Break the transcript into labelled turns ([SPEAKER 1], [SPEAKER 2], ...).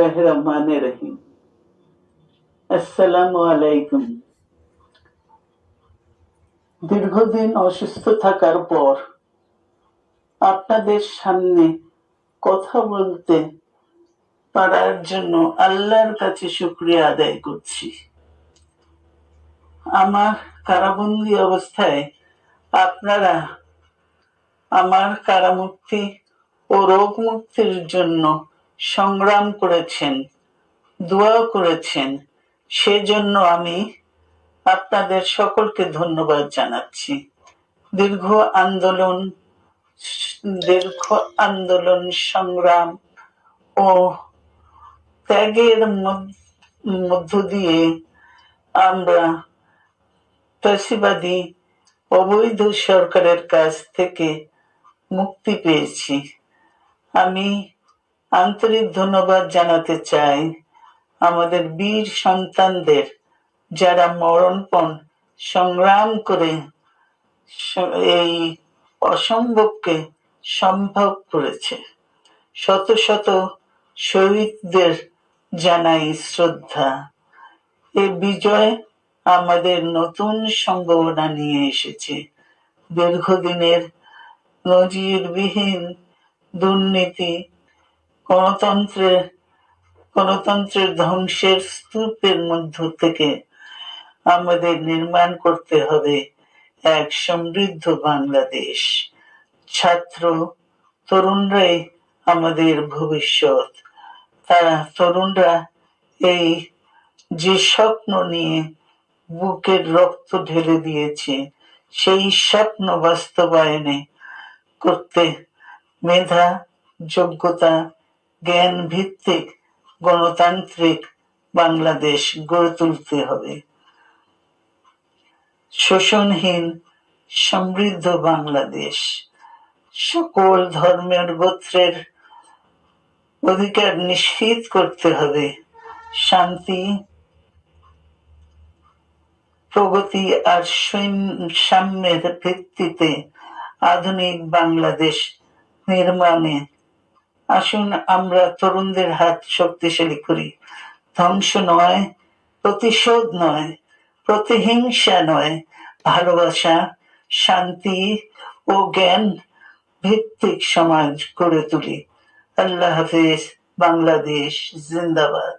[SPEAKER 1] বিসমিল্লাহির রহমানির রহিম। আসসালামু আলাইকুম। দীর্ঘদিন অসুস্থ থাকার পর আপনাদের সামনে কথা বলতে পারার জন্য আল্লাহর কাছে শুকরিয়া আদায় করছি। আমার কারাবন্দী অবস্থায় আপনারা আমার কারামুক্তি ও রোগ মুক্তির জন্য সংগ্রাম করেছেন, দোয়া করেছেন। সেজন্য আমি আপনাদের সকলকে ধন্যবাদ জানাচ্ছি। দীর্ঘ আন্দোলন সংগ্রাম ও ত্যাগের মধ্য দিয়ে আমরা ফ্যাসিবাদী অবৈধ সরকারের কাছ থেকে মুক্তি পেয়েছি। আমি আন্তরিক ধন্যবাদ জানাতে চাই আমাদের বীর সন্তানদের, যারা মরণপণ সংগ্রাম করে এই অসম্ভবকে সম্ভব করেছে। শত শত শহীদদের জানাই শ্রদ্ধা। এই বিজয় আমাদের নতুন সম্ভাবনা নিয়ে এসেছে। দীর্ঘদিনের নজিরবিহীন দুর্নীতি, গণতন্ত্রের ধ্বংসের স্তূপের মধ্য থেকে আমাদের নির্মাণ করতে হবে এক সমৃদ্ধ বাংলাদেশ। ছাত্র তরুণরাই আমাদের ভবিষ্যৎ। তরুণরা এই যে স্বপ্ন নিয়ে বুকের রক্ত ঢেলে দিয়েছে, সেই স্বপ্ন বাস্তবায়নে করতে মেধা, যোগ্যতা, জ্ঞান ভিত্তিক গণতান্ত্রিক বাংলাদেশ গড়ে তুলতে হবে। শোষণহীন সমৃদ্ধ বাংলাদেশ। সকল ধর্মের গোত্রের অধিকার নিশ্চিত করতে হবে। শান্তি, প্রগতি আর সাম্যের ভিত্তিতে আধুনিক বাংলাদেশ নির্মাণে আসুন আমরা তরুণদের হাত শক্তিশালী করি। ধ্বংস নয়, প্রতিশোধ নয়, প্রতিহিংসা নয়, ভালোবাসা, শান্তি ও জ্ঞান ভিত্তিক সমাজ গড়ে তুলি। আল্লাহ হাফেজ। বাংলাদেশ জিন্দাবাদ।